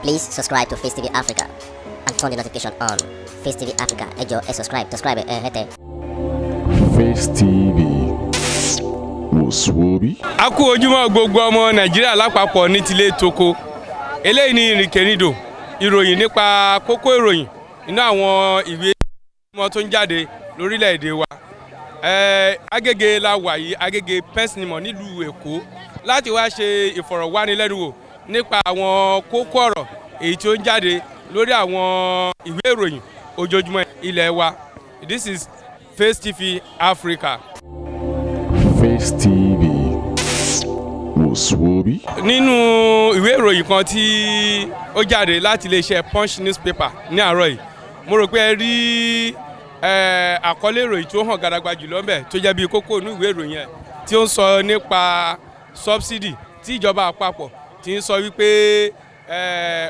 Please subscribe to Facetv Africa and turn the notification on. Facetv Africa, ẹ jọ̀ọ́, subscribe, hete. Facetv Muswobi. A kú ojúmọ́ gbogbo ọmọ Nàìjíríà lápapọ̀ ní tilé toko. Eléyìí ni ìrìnkèrindò ìròyìn nípa kókó ìròyìn nínú àwọn ìwé ìmọ̀ tó ń jáde lórílẹ̀‐èdè wa. Agége la wà yìí, Agége Pẹ́sìnìmọ̀ nílùú Èkó láti wá ṣe ìfọ̀rọ̀wánilẹ́nuwò nípa àwọn kókó ọ̀rọ̀ èyí tí ó ń jáde lórí àwọn ìwé ìròyìn ojoojúmọ́ ilẹ̀ wa. This is Facetv Africa. Facetv Muswobi. Nínú ìwé ìròyìn kan tí ó jáde láti iléeṣẹ́ Punch newspaper ní àárọ̀ yìí, mo rò pé ẹ rí àkọlé ìròyìn tó hàn gàdàgbà jùlọ ńbẹ̀ tó jẹ́ bí kókó inú ìwé ìròyìn ẹ̀ tí ó ń sọ nípa subsidy tí ìjọba àpapọ̀ ti ń sọ wípé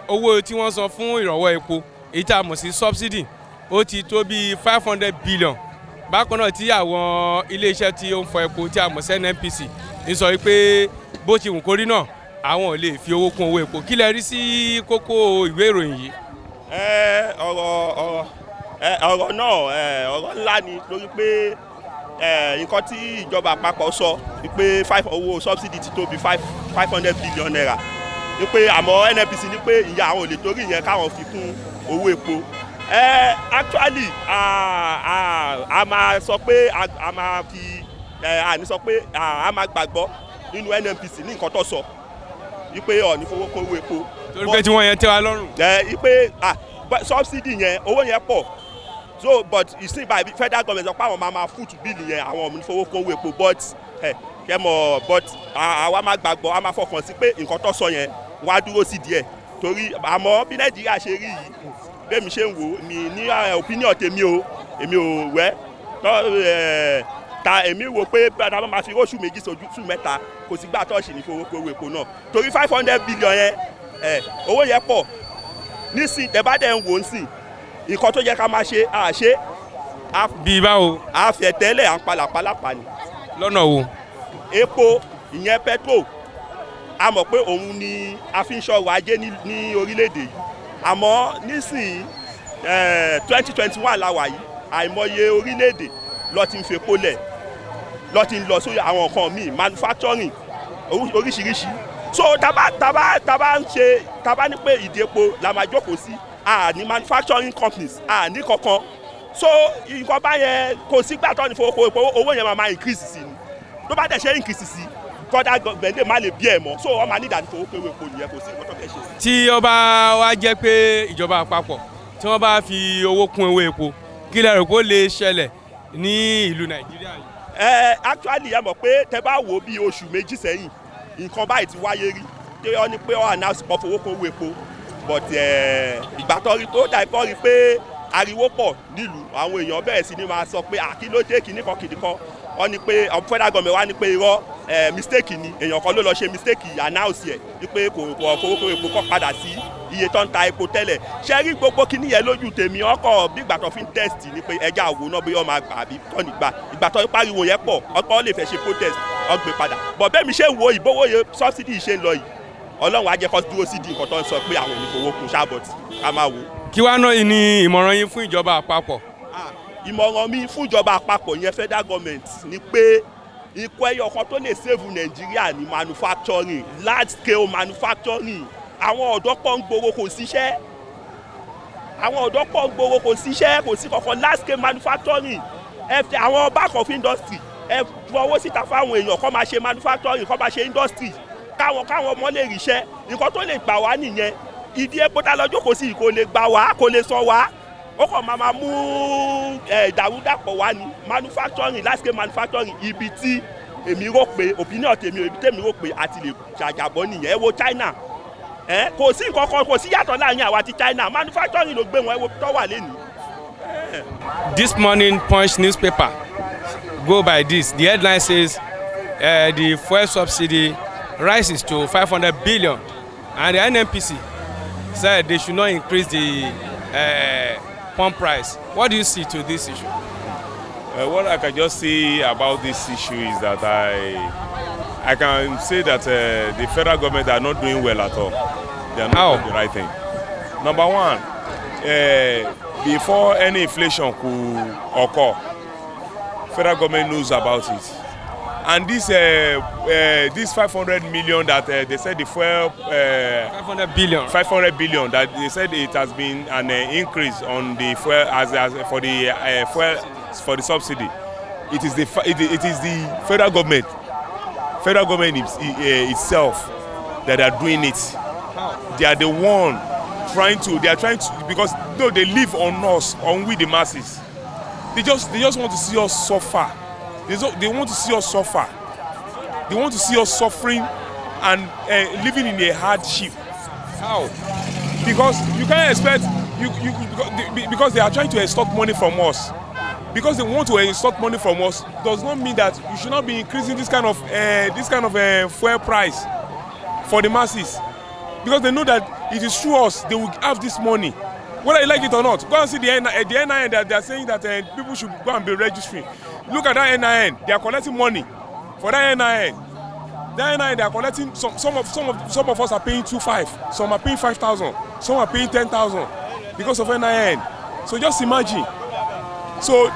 owó tí wọ́n san fún ìrànwọ́ epo èyí tí a mọ̀ sí subsidy ó ti tó bí 500 billion. Bákan náà tí àwọn iléeṣẹ́ tí ó ń fọ epo tí a mọ̀ sí NNPC ń sọ wípé bó ti wù kórí náà àwọn ò lè fi owó kún owó epo. Kí lẹ rí sí kókó ìwé ìròyìn yìí? ọ̀rọ̀ náà ọ̀rọ̀ ńlá ni lórí pé nǹkan tí ìjọba àpapọ̀ sọ wípé owó subsidy ti tó bí 500 billion naira wípé àmọ́ NNPC ní pé ìyá àwọn ò lè torí ìyẹn káwọn fi kún owó epo. Actually a máa sọ pé a máa fi àní sọ pé a máa gbàgbọ́ nínú NNPC ní nǹkan tó sọ wípé ó ní fowó kún owó epo. Torí pé tí wọ́n yẹn tẹ́ wa lọ́rùn. Wípé subsidy yẹn owó yẹn pọ̀ so but you see by federal government sọ pé àwọn máa foot bill yẹn àwọn ò ní fowó kún owó epo but kẹ́mọ̀ but àwa máa gbàgbọ́ a máa fọkàn sí pé nǹkan tó sọ yẹn wọ́n á dúró sí díẹ̀ torí àmọ́ bí Nàìjíríà ṣe rí yìí bẹ́ẹ̀ mi ṣe ń wò mí ní opinion tèmi o èmi ò wẹ́ ta èmi wò pé bàtà máa fi oṣù méjì sójú mẹ́ta kò sí gbà tọ́ọ̀ṣì ní fowó kún owó epo náà torí 500 billion yẹn owó yẹn pọ̀ nísìn tẹ̀bádẹ́ ń wò ó sìn nǹkan tó yẹ ká máa ṣe àṣe. Bí báwo? àfẹ̀tẹ́lẹ̀ à ń palàpalàpà ni. Lọ́nà wo? Epo ìyẹn petrol a mọ̀ pé òun ni a fi ń ṣọrọ̀ ajé ní orílẹ̀-èdè yìí àmọ́ nísìn 2021 la wà yìí àìmọye orílẹ̀-èdè ló ti ń fepo lẹ̀ ló ti ń lọ sórí àwọn nǹkan míì manufacturing oríṣiríṣi so taba ní pé ìdí epo la máa jókòó sí ní manufacturing companies ní kankan so nǹkan báyẹn kò sígbà tó ní fowó epo owó yẹn máa increase sí ni tó bá dẹ̀ ṣe increase sí kọ́dà gbẹ̀ndé má lè bí ẹ̀ mọ́ so wọ́n máa ní ìdánilẹ́kọ̀ọ́ pé epo nìyẹn kò sí nǹkan tó fẹ́ ṣe sí. Tí ó bá wá jẹ́ pé ìjọba àpapọ̀ tí wọ́n bá fi owó kún owó epo kí lẹ rò pé ó lè ṣẹlẹ̀ ní ìlú Nàìjíríà yìí? Actually ẹ mọ̀ pé tẹ bá wò bí oṣù méjì sẹ́yìn nǹkan báyìí ti wáyé rí tí wọ́n ní pé wọ́n announce pọ̀ fowó kún owó epo but ìgbà tó rí tó dà kọ́ rí pé ariwo pọ̀ nílùú àwọn èèyàn bẹ̀rẹ̀ sí ni máa sọ pé kí ló dé kìnnìkan wọ́n ní pé federal government wá ní pé irọ́ mistake ni èèyàn kan ló lọ ṣe mistake announce ẹ̀ wípé kò fowó kún epo kọ́ padà sí iye tó ń ta epo tẹ́lẹ̀ ṣe rí gbogbo kíní yẹn lójú tèmi ọkọ̀ bí ìgbà tó fi ń test ni pé ẹja àwò náà bí wọ́n máa gbà àbí kọ́ nígbà ìgbà tó pariwo yẹn pọ̀ ọkọ̀ lè fẹ́ ṣe protest ọgbẹ́ padà bọ̀ bẹ́ẹ̀ mi ṣe ń wo ìbówóye subsidy ṣe ń lọ yìí Ọlọ́run á jẹ́ kó dúró sí di nǹkan tó ń sọ pé àwọn ò ní fowó kún ṣáàbọ̀tì ká máa wò. Kí wá náà ní ìmọ̀ràn yín fún ìjọba àpapọ̀? Ìmọ̀ràn mi fún ìjọba àpapọ̀ yẹn federal government ni pé ikọ̀ ẹyọ kan tó lè save Nàìjíríà ní manufacturing large scale manufacturing àwọn ọ̀dọ́ pọ̀ ń gbòòrò kò síṣẹ́ kò sí kankan large scale manufacturing àwọn back of industry ẹ fọwọ́ síta fáwọn èèyàn kó máa ṣe manufacturing kó máa ṣe industry káwọn ọmọ lè ríṣẹ́ nǹkan tó lè gbà wá nìyẹn ìdí epo tá lọ́jọ́ kò sí kò lè gbà wá kò lè sọ wá ó kàn máa mú ìdàrúdàpọ̀ wá ní manufacturing large scale manufacturing ibi tí èmi rò pé opinion tèmi rò pé àti lè jàjàbọ́ nìyẹn ẹ wo China kò sí nǹkan kan kò sí yàtọ̀ láàrin àwa ti China manufacturing ló gbé wọn ẹ wo tó wà lẹ́nu. This morning Punch newspaper go by this. The headline says the fuel subsidy rises to 500 billion and the NNPC said they should not increase the pump price. What do you see to this issue? What I can just say about this issue is that I can say that the federal government are not doing well at all. They are not doing the right thing. Number one, before any inflation could occur, federal government knows about it. And this 500 million that they said the fuel 500 billion. 500 billion that they said it has been an increase on the fuel as for the fuel for the subsidy. It is the federal government itself that are doing it. They are the one trying to because though they live on us, on we the masses. They just want to see us suffer. They want to see us suffer. They want to see us suffering and living in a hardship. How? Because you can't expect because they are trying to extort money from us. Because they want to extort money from us does not mean that you should not be increasing this kind of fuel price for the masses. Because they know that it is through us they will have this money, whether you like it or not. Go and see the NIN that they are saying that people should go and be registering. Look at that NIN. They are collecting money for that NIN. That NIN they are collecting. Some of us are paying 2,500. Some are paying 5,000. Some are paying 10,000 because of NIN. So just imagine. So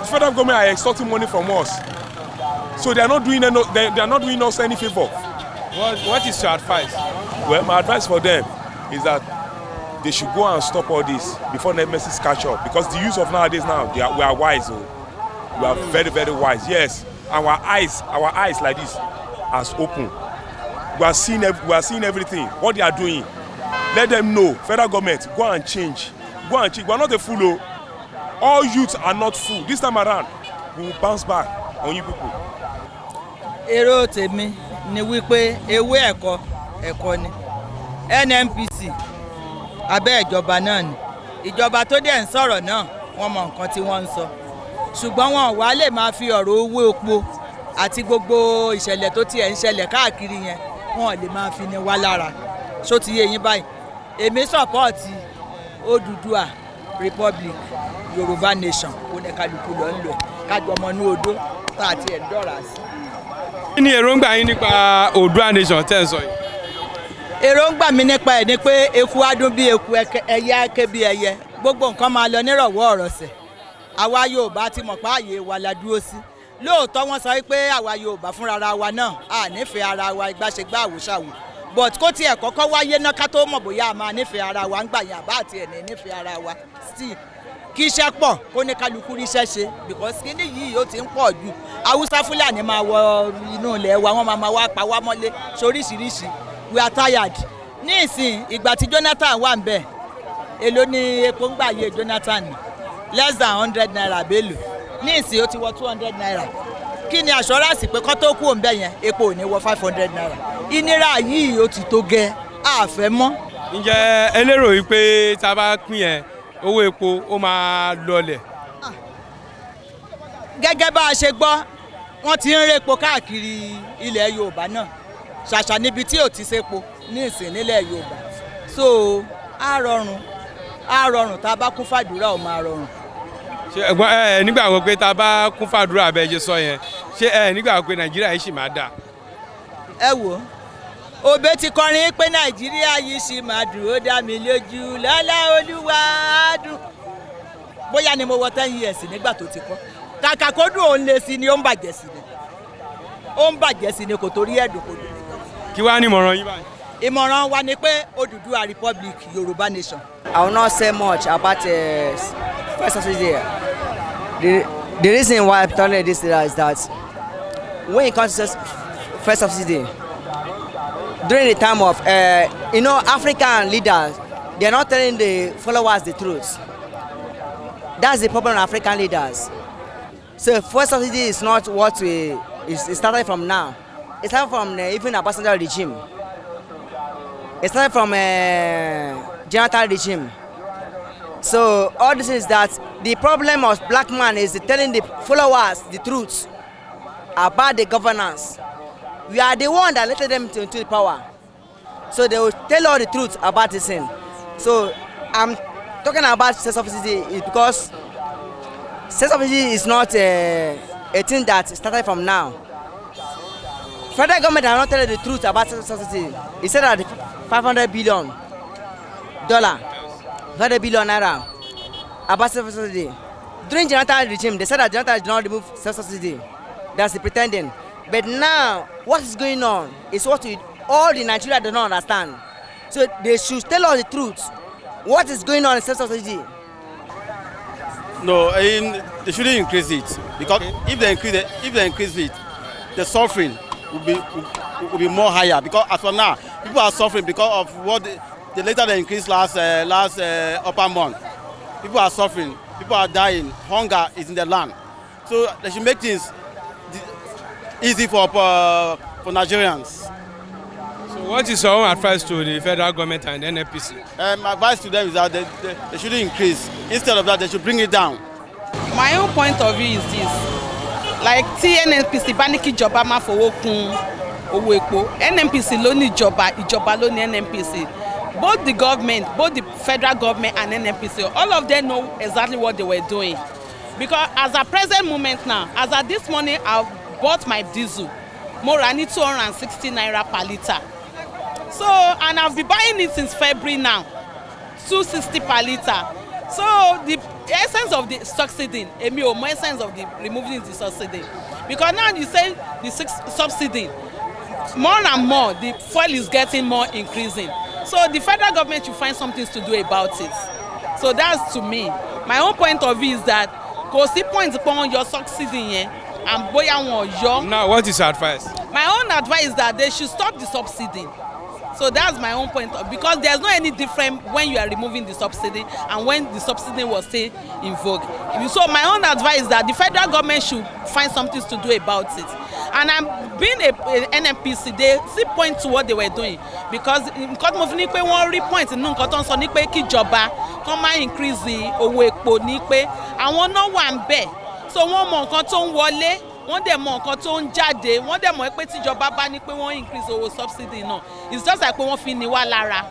federal government are extorting money from us. So they are not doing us any favor. What is your advice? Well, my advice for them is that they should go and stop all this before the messages catch up. Because the youth of nowadays now, we are wise. Oh. We are very, very wise. Yes, our eyes like this has opened. We are seeing everything. What they are doing. Let them know. Federal government, go and change. Go and change. We are not a fool. Oh. All youths are not fool. This time around, we will bounce back on you people. Èrò tèmi ni wípé ewé ẹ̀kọ́ ni NNPC abẹ́ ìjọba náà ni ìjọba tó dẹ̀ ń sọ̀rọ̀ náà wọ́n mọ nǹkan tí wọ́n ń sọ ṣùgbọ́n wọn wá lè máa fi ọ̀rọ̀ owó epo àti gbogbo ìṣẹ̀lẹ̀ tó tiẹ̀ ń ṣẹlẹ̀ káàkiri yẹn wọn lè máa fi ni wá lára ṣó ti yé yín báyìí èmi sọ̀pọ̀tì Odùduwà Republic Yorùbá Nation oníkálukú lọ ń lò kájọ ọmọ inú odó tá àti ẹ̀ dọ́ra sí. Kí ni èròǹgbà yín nípa Oòduà Nation tẹ́ ń sọ yìí? Èròǹgbà mi nípa ẹ̀ ni pé eku adún bí eku ẹyẹ ake bí ẹyẹ gbogbo nǹkan máa lọ nírọ̀wọ́ ọ̀rọ̀sẹ̀ àwa Yorùbá ti mọ̀ pé ààyè wa la dúró sí lóòótọ́ wọ́n sọ wípé àwa Yorùbá fúnra wa náà à nífẹ̀ẹ́ ara wa ìgbàṣegbà àwòṣàwò but kó tiẹ̀ kọ́kọ́ wáyé náà ká tó mọ̀ bóyá a máa nífẹ̀ẹ́ ara wa ń gbà yàn àbá àti ẹ̀ní nífẹ̀ẹ́ ara wa still kí iṣẹ́ pọ̀ kó ní kálukú ríṣẹ́ ṣe because kíní yìí ó ti ń pọ̀ jù Haúsá Fúlàní máa wọ inú ilẹ̀ wa wọ́n máa wá pa wá mọ́lé soríṣiríṣi we are tired ní ìsìn ìgbà tí Jonathan wà ń bẹ̀ èló ni epo ń gbà yé Jonathan less than 100 naira bélò ní ìsìn ó ti wọ 200 naira kí ni assurance pé kọ́ tó kú òun bẹ̀ yẹn epo ò ní wọ 500 naira ìnira yìí ó ti tó gẹ́ àfẹ́ mọ́. Ǹjẹ́ ẹ lérò wípé tá a bá pín yẹn owó epo ó máa lọlẹ̀? Gẹ́gẹ́ bá a ṣe gbọ́ wọ́n ti ń répo káàkiri ilẹ̀ Yorùbá náà ṣàṣà níbi tí ò ti sépo ní ìsìn nílẹ̀ Yorùbá so á rọrùn tá a bá kún fàdúrà ó máa rọrùn. Ṣé ẹ̀gbọ́n ẹ nígbàgbọ́ pé tá a bá kún fàdúrà bẹ́ẹ̀ ṣe sọ yẹn ṣé ẹ nígbàgbọ́ pé Nàìjíríà yìí ṣì máa dà? Ẹ wò Òbé ti kọrin pé Nàìjíríà yìí ṣì máa dùn ó dá mi lójú lọ́lá Olúwa dùn bóyá ni mo wọ 10 years nígbà tó ti kọ́ kàkà kó dùn òun lè sí ni ó ń bàjẹ́ sí ni kò torí ẹ̀dùn kò dùn. Kí wàá ní ìmọ̀ràn yín báyìí? Ìmọ̀ràn wa ni pé Odùduwà Republic Yorùbá Nation. I will not say much about first subsidy. The reason why I'm telling this is that when it comes to first subsidy, during the time of African leaders, they are not telling the followers the truth. That's the problem of African leaders. So first subsidy is not what it started from now. It started from even Ambassador regime. It started from Jonathan regime. So all this is that the problem of black man is telling the followers the truth about the governance. We are the one that let them into the power. So they will tell all the truth about this thing. So I'm talking about sex subsidy because sex subsidy is not a thing that started from now. Federal government are not telling the truth about sex subsidy. It said that 500 billion $100 billion naira about subsidy. During Jonathan regime, they said that Jonathan did not remove subsidy. That's the pretending. But now, what is going on is what all the Nigeria do not understand. So they should tell us the truth. What is going on in subsidy? No, they shouldn't increase it because if they increase it, the suffering will be more higher. Because as for now, people are suffering because of what the later they increased last upper month. People are suffering. People are dying. Hunger is in the land. So they should make things easy for Nigerians. So what is your own advice to the federal government and NNPC? My advice to them is that they shouldn't increase. Instead of that, they should bring it down. My own point of view is this. Like NNPC bá ní kí ìjọba máa fowó kún owó epo. NNPC ló ní ìjọba ló ní NNPC. Both the government, both the federal government and NNPC, all of them know exactly what they were doing. Because as at present moment now, as at this morning, I bought my diesel. More than 260 naira per liter. So, and I've been buying it since February now, 260 per liter. So the essence of the subsidy, more essence of the removing the subsidy, because now you say the subsidy, more and more the fuel is getting more increasing. So the federal government should find something to do about it. So that's to me. My own point of view is that kò sí point upon your subsidy yẹn and bóyá wọn yọ. Now, what is your advice? My own advice is that they should stop the subsidy. So that's my own point of, because there's no any different when you are removing the subsidy and when the subsidy was still in vogue. So my own advice is that the federal government should find something to do about it. And I'm being a NNPC, they see point to what they were doing, because nǹkan mo fi ní pé wọ́n rí point nínú nǹkan tó ń sọ ní pé kíjọba kán máa increase owó epo ní pé àwọn náà wà ń bẹ̀, so wọ́n mọ nǹkan tó ń wọlé, wọ́n dẹ̀ mọ nǹkan tó ń jáde, wọ́n dẹ̀ mọ̀ pé tíjọba bá ní pé wọ́n increase owó subsidy náà, it's just like pé wọ́n fi ní wá lára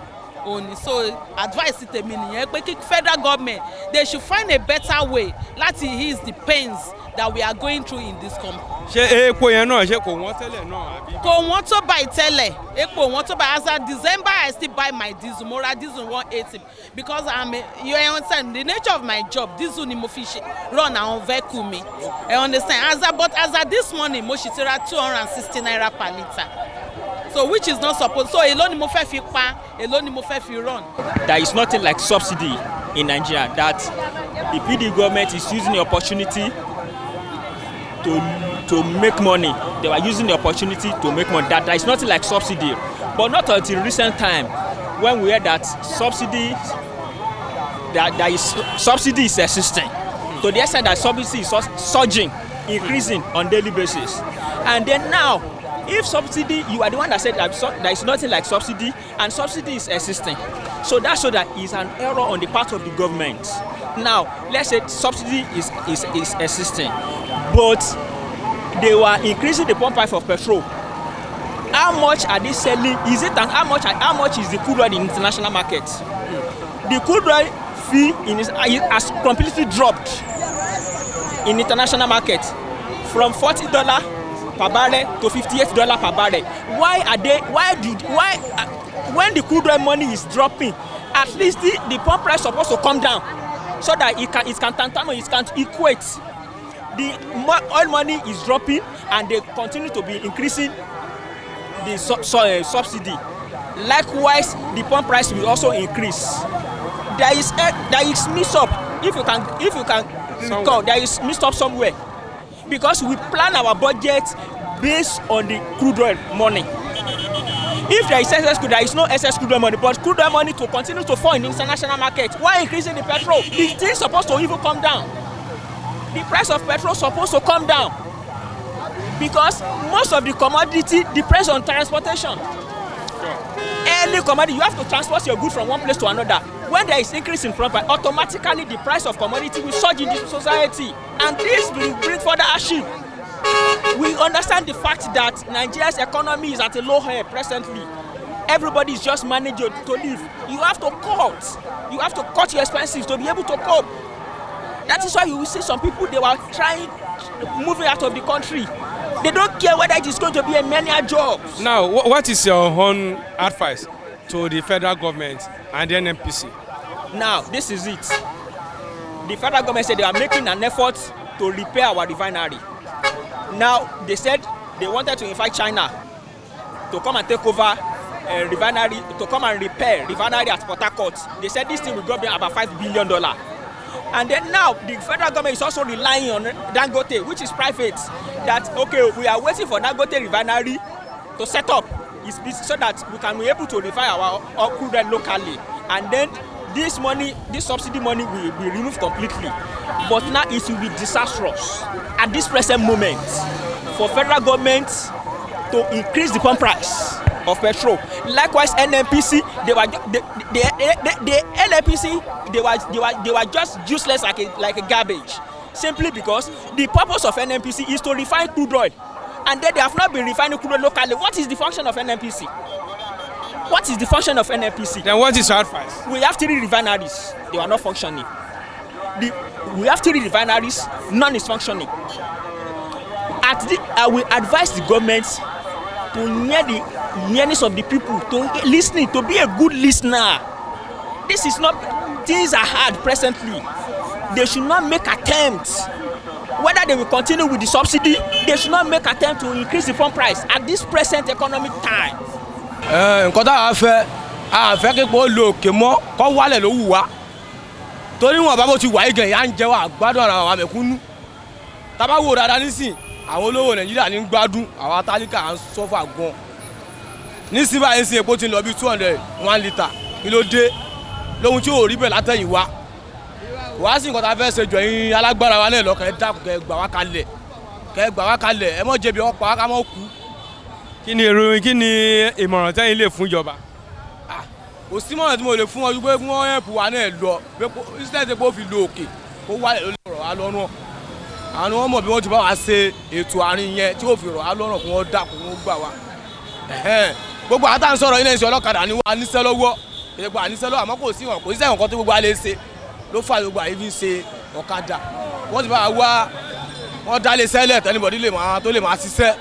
òní. So advice tèmi nìyẹn pé kí federal government, they should find a better way láti ease the pains that we are going through in this country. Ṣé epo yẹn náà ṣé kò wọ́n tẹ́lẹ̀ náà àbí? Kò wọ́n tó buy tẹ́lẹ̀, epo wọ́n tó buy. As of December, I still buy my diesel, mo ra diesel 180, because you understand the nature of my job. Diesel ni mo fi run àwọn vehicle mi. I understand. But as of this morning, mo ṣì ti ra 260 naira per liter. So which is not supposed. So èló ni mo fẹ́ fi pa, èló ni mo fẹ́ fi run. There is nothing like subsidy in Nigeria, that the PD government is using the opportunity to make money. They were using the opportunity to make money. That there is nothing like subsidy. But not until recent time when we heard that subsidy is existing. To the extent that subsidy is surging, increasing on daily basis. And then now, if subsidy, you are the one that said that there is nothing like subsidy, and subsidy is existing. So that shows that is an error on the part of the government. Now, let's say subsidy is existing, but they were increasing the pump price of petrol. How much are they selling? Is it, and how much is the crude oil in international market? The crude oil fee has completely dropped in international market from $40 per barrel to $58 per barrel. When the crude oil money is dropping, at least the pump price is supposed to come down so that it can equate. The oil money is dropping and they continue to be increasing the subsidy. Likewise, the pump price will also increase. There is mix up. If you can recall, there is mix up somewhere, because we plan our budget based on the crude oil money. If there is excess crude, there is no excess crude oil money, but crude oil money to continue to fall in the international market while increasing the petrol. The thing is supposed to even come down. The price of petrol is supposed to come down, because most of the commodity depends on transportation. Any commodity, you have to transport your goods from one place to another. When there is increase in price, automatically the price of commodity will surge in this society, and this will bring further hardship. We understand the fact that Nigeria's economy is at a low ebb presently. Everybody is just managing to live. You have to cut your expenses to be able to cope. That is why you will see some people, they were moving out of the country. They don't care whether it is going to be a many jobs. Now, what is your own advice to the federal government and the NNPC? Now, this is it. The federal government said they are making an effort to repair our refinery. Now, they said they wanted to invite China to come and take over refinery, to come and repair refinery at Port Harcourt. They said this thing will go them about $5 billion. And then now, the federal government is also relying on Dangote, which is private, that, okay, we are waiting for Dangote refinery to set up so that we can be able to refine our crude oil locally. And then this money, this subsidy money will be removed completely. But now it will be disastrous at this present moment for federal government to increase the pump price of petrol. Likewise, NNPC, they were just useless like a garbage, simply because the purpose of NNPC is to refine crude oil, and then they have not been refining crude oil locally. What is the function of NNPC? What is the function of NNPC? Then what is your advice? We have 3 refineries. They are not functioning. We have 3 refineries. None is functioning. I will advise the government to hear the nearness of the people, to listening, to be a good listener. This is not, things are hard presently. They should not make attempts. Whether they will continue with the subsidy, they should not make attempt to increase the pump price at this present economic time. Nǹkan tá a fẹ́ kí pọ̀ lo òkè mọ́ kọ́ wálẹ̀ ló wù wá torí wọn bá bó ti wà igẹ̀ yà ń jẹ́ wà gbádùn ara àwọn mẹ̀kúnnù tá bá wò dáadáa nísìn àwọn olówó Nàìjíríà ní gbádùn àwọn atálíkà à ń sọ́fà gan nísìn báyìí nísìn epo ti ń lọ bí 201 litre kí ló dé lóhun tí ò rí bẹ́ẹ̀ látẹ̀yìn wá wá sí nǹkan tá a fẹ́ ṣe jọ yín alágbára wa náà lọ́kàn ẹ dákun kẹ́ gbà wá kalẹ̀ ẹ mọ́ jẹ̀bi ọ̀pá wa ká mọ́ kú. Kí ni ìmọ̀ràn tẹ́yin lè fún ìjọba? Kò sí mọ̀ràn tí mo lè fún ọ ju pé wọ́n ẹ̀pù wa náà lọ pé instead pé ó fi lo òkè kó wálẹ̀ ló lè rọ̀ wá lọ́rùn àwọn ọmọ bí wọ́n ti bá wa ṣe ètò àárín yẹn tí ó fi rọ̀ wá lọ́rùn kí wọ́n dà kó wọ́n gbà wá. Gbogbo àtà ń sọ̀rọ̀ ilé iṣẹ́ ọlọ́kadà ni wọ́n á níṣẹ́ lọ́wọ́ gbogbo àníṣẹ́ lọ́wọ́ àmọ́ kò sí sẹ́yìn kan tó gbogbo alẹ́ ṣe ló fà gbogbo àyè fi ń ṣe ọ̀kadà wọ́n ti bá wa wọ́n dá lé sẹ́lẹ̀ tẹ́nibọ̀dí tó lè máa ṣiṣẹ́.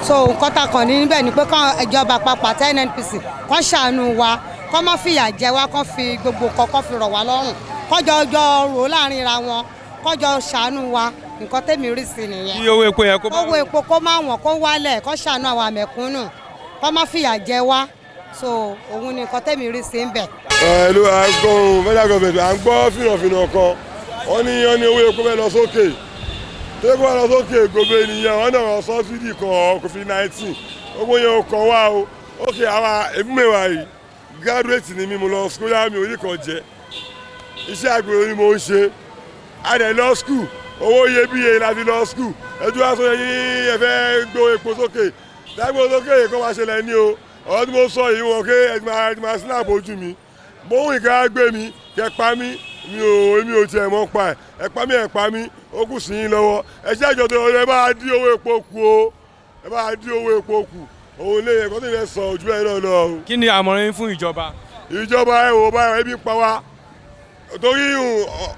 So nǹkan tá kàn ní níbẹ̀ ni pé kán ìjọba àpapọ̀ àti NNPC kán ṣàánú wa kán má fìyà jẹ wá kán fi gbogbo kọ́kọ́ fi rọ̀ wá lọ́rùn kán jọ rò láàrin ra wọn kán jọ ṣàánú wa nǹkan tẹ́mi rí sí nìyẹn. Kí owó epo yẹn kó bá wọn. Owó epo kó má wọ̀n kó wálẹ̀ kán ṣàánú àwọn àmẹ̀kúnnù kán má fìyà jẹ wá so òun ni nǹkan tẹ́mi rí sí ń bẹ̀. Ìlú àgbọ̀n federal government à ń gbọ́ fìrànfìràn kan wọ́n ní owó epo bẹ́ẹ̀ lọ sókè tó kọ́ lọ sókè gbogbo ènìyàn wọn náà subsidy kan COVID-19 gbogbo yẹn ò kàn wá o ókè àwa èmúmẹ́wà yìí graduate ni mi mo lọ school yá mi orí kan jẹ iṣẹ́ àgbèrè ni mo ń ṣe adẹ̀ lọ school owó iyebíye la fi lọ school ẹjọ́ wá sọ yín ẹ fẹ́ gbó epo sókè dágbó sókè kó máa ṣẹlẹ̀ ní o ọ̀rọ̀ tí mo sọ yìí wọn ké ẹ máa snap ojú mi bóun ìka gbé mi kẹ pa mí èmi ò tiẹ̀ mọ́ pa ẹ pa mí ó kù sí yín lọ́wọ́ ẹ ṣe àjọ tó ẹ bá dí owó epo kù o ẹ bá dí owó epo kù òun lè yẹ kó tó yẹ sọ ojú ẹ náà lọ. Kí ni àmọ̀ràn yín fún ìjọba? Ìjọba ẹ wò báyọ̀ ebi pa wá torí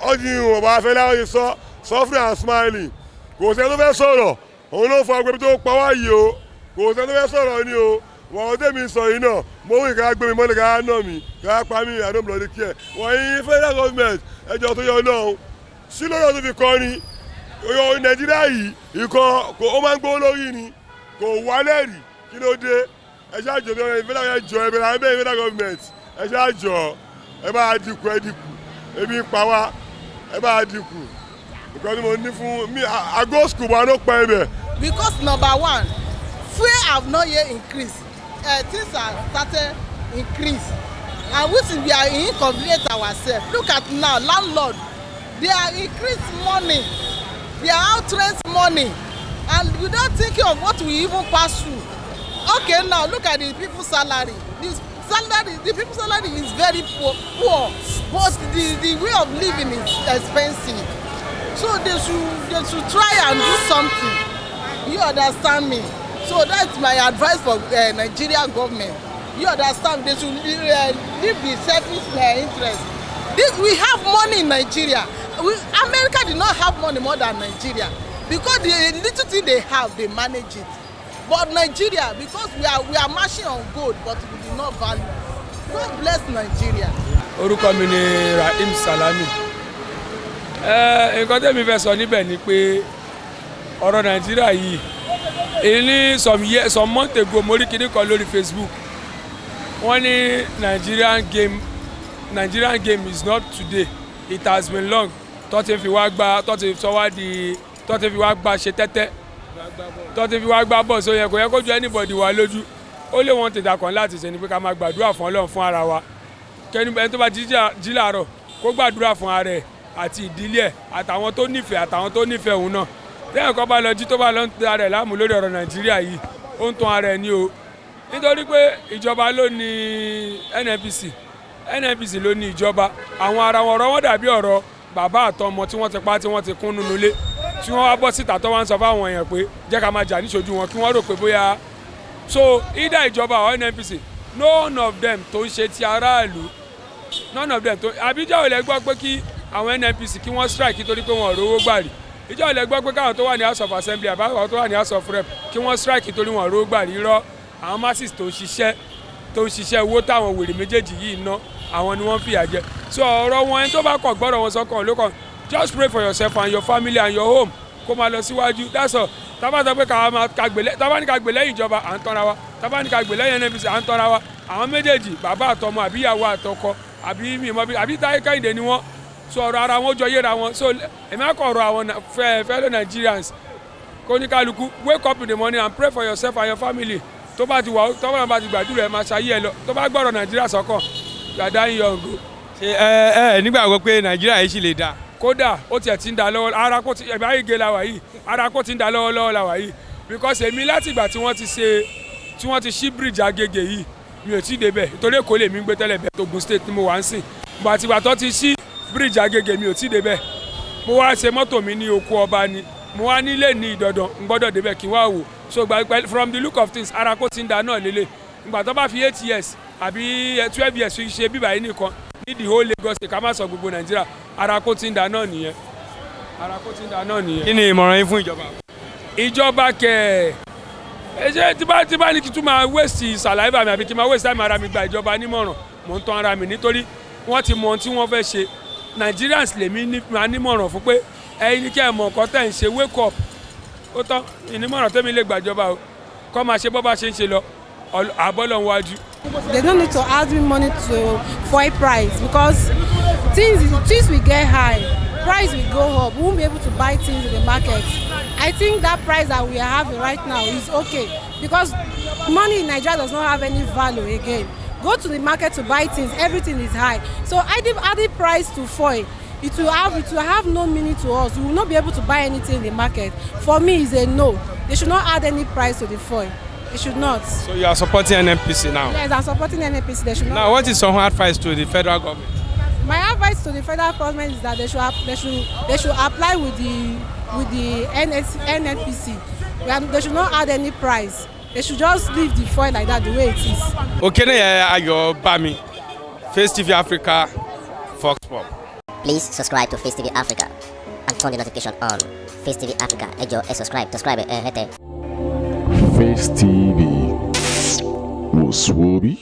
ọdún ọba afẹ́lẹ́ ọ̀yẹ́ sọ suffering and smiling kò sẹ́ni tó fẹ́ sọ̀rọ̀ òun ló fọ agbẹ́bí tó pa wá yìí o kò sẹ́ni tó fẹ́ sọ̀rọ̀ ni o wọ́n ọdẹ mi sọ yìí náà mo wí ká gbé mi mọ́lẹ̀ ká nà mí ká pa mí I don't bloody care wọ́n yín federal government ẹjọ́ tó yọ náà sí lọ́dọ̀ tó fi kọ́ ni Nàìjíríà yìí ìkan ó máa ń gbó lórí ni kò wálẹ̀ rí kí ló dé ẹ ṣe àjọ federal government ẹ ṣe àjọ ẹ bá dínkù ebi ń pa wá ẹ bá dínkù nǹkan tí mo ní fún mi I go school but I no pay me. Because number one fuel have not yet increased things are started increase and we are inconvenient ourselves. Look at now landlord they are increase money they are outrent money and without thinking of what we even pass through. Okay, now look at the people's salary. The people's salary is very poor, but the way of living is expensive. So they should try and do something. You understand me? So that's my advice for Nigerian government. You understand? They should leave the selfish interest. We have money in Nigeria. America did not have money more than Nigeria because the little thing they have, they manage it. But Nigeria, because we are marching on gold, but we do not value. God bless Nigeria. orúkọ mi ni Rahim Salami. Nǹkan tẹ́mi fẹ́ sọ níbẹ̀ ni pé ọ̀rọ̀ Nàìjíríà yìí ní some months ago mo rí kíní kan lórí Facebook wọ́n ní Nigerian game is not today, it has been long tọ́tí fi wá gba ṣe tẹ́tẹ́ tọ́tí fi wá gbá bọ̀ so yẹ kò yẹ kó ju anybody wá lójú ó lé wọn tètè kan láti ṣe ni pé ká máa gbàdúrà fún Ọlọ́run fún ara wa kẹ́ni ẹni tó bá jí làárọ̀ kó gbàdúrà fún ara ẹ̀ àti ìdílé ẹ̀ àtàwọn tó nífẹ̀ẹ́ òun náà lẹ́yìn kan bá lọ jí tó bá lọ ń tẹ ara ẹ̀ láàmú lórí ọ̀rọ̀ Nàìjíríà yìí ó ń tan ara ẹ̀ ní o nítorí pé ìjọba ló ní NNPC ló ní ìjọba àwọn ara wọn ọ̀rọ̀ wọn dàbí ọ̀rọ̀ bàbá àtọmọ tí wọ́n ti pa tí wọ́n ti kún nínú ilé tí wọ́n wá bọ́ síta tó wá ń sọ fáwọn èèyàn pé jẹ́ ká máa jà níṣojú wọn kí wọ́n rò pé bóyá so either ìjọba or NNPC none of them tó ń ṣe ti aráàlú none of them tó àbíjọ́ ò lè gbọ́ pé kí àwọn NNPC kí wọ́n strike torí pé wọn ò rówó gbà rí ìjọ́ ò lè gbọ́ pé káwọn tó wà ní House of Assembly àbáwọn tó wà ní House of Rep kí wọ́n strike torí wọn ò rówó gbà rí rọ́ àwọn masses tó ń ṣiṣẹ́ owó táwọn wèrè méjèèjì yìí ná àwọn ni wọ́n fìyà jẹ so ọ̀rọ̀ wọn ẹni tó bá kọ̀ gbọ́dọ̀ wọn sọ́kàn ló kàn just pray for yourself and your family and your home kó máa lọ síwájú that's all tábà sọ pé tábà ní ká gbè lẹ́yìn ìjọba à ń tọ́ra wa tábà ní ká gbè lẹ́yìn NNPC à ń tọ́ra wa àwọn méjèèjì bàbá àtọmọ àbí ìyàwó àtọkọ àbí mímọ àbí Táyé Kẹ́hìndé ni wọ́n so ọ̀rọ̀ ara wọn jọ yéra wọn so èmi á kọ̀ ọ̀rọ̀ àwọn fellow Nigerians kó ní kálukú wake up in the morning and pray for yourself and your family tó bá ti wà tó bá ti gbàdúrà ẹ̀ máa ṣayé ẹ lọ tó bá gbọ́rọ̀ Nàìjíríà sọ́kàn gbàdá ń yọ ògo. ṣe nígbàgbọ́ pé Nàìjíríà yìí sì lè dáa. kódà ó tiẹ̀ ti ń da lọ́wọ́ ara kó ti ẹ̀bí ayége la wà yìí ara kó ti ń da lọ́wọ́ la wà yìí because èmi láti ìgbà tí wọ́n ti ṣí bridge Agége yìí mi ò tí ì débẹ̀ torí Èkó lèmi ń gbé tẹ́lẹ̀ bẹ́ẹ̀ Ògùn state ni mo wà ń sìn gbàtìgbà tó ti ṣí bridge Agége mi ò tí ì débẹ̀ mo wá ṣe mọ́tò mi ní oko ọba ni mo wá nílé ní Ìdọ̀dàn ń gbọ́dọ̀ débẹ̀ kí n wá wò so from the look of things ara kó ti ń da náà lélẹ̀ ìgbà tó bá fi 8 years àbí 12 years fi ṣe bíbá yìí nìkan ní the whole Lagos ká má sọ gbogbo Nàìjíríà ara kó ti ń da náà nìyẹn kí ni ìmọ̀ràn yín fún ìjọba. ìjọba kẹ̀ ẹ ṣe tí bá ní kí tún máa waste saliva mi àbí kí n máa waste time ara mi gba ìjọba nímọ̀ràn mò ń tan ara mi nítorí wọ́n ti mọ ohun tí wọ́n fẹ́ ṣe Nigerians lèmi máa nímọ̀ràn fún pé ẹ̀yin ní kí ẹ mọ̀ nǹkan tẹ̀ ń ṣe wake up ó tán ìnímọ̀ràn tẹ́mi lè gbàjọba o kọ́ máa ṣe bọ́ bá ṣe ń ṣe lọ àbọ̀lọ̀ wájú. They don't need to add money to fuel price because things will get high, price will go up. We won't be able to buy things in the market. I think that price that we are having right now is okay because money in Nigeria does not have any value again. Go to the market to buy things, everything is high. So adding price to fuel, it will have no meaning to us. We will not be able to buy anything in the market. For me, it's a no. They should not add any price to the fuel. They should not. So you are supporting NNPC now? Yes, I'm supporting NNPC. They should not. Now, what is some advice to the federal government? My advice to the federal government is that they should apply with the NNPC. They should not add any price. They should just leave the fuel like that the way it is. Okene Ayo Bami, Facetv Africa, Fox Pop. Please subscribe to Facetv Africa and turn the notification on. Facetv Africa, subscribe. Facetv was Swoby.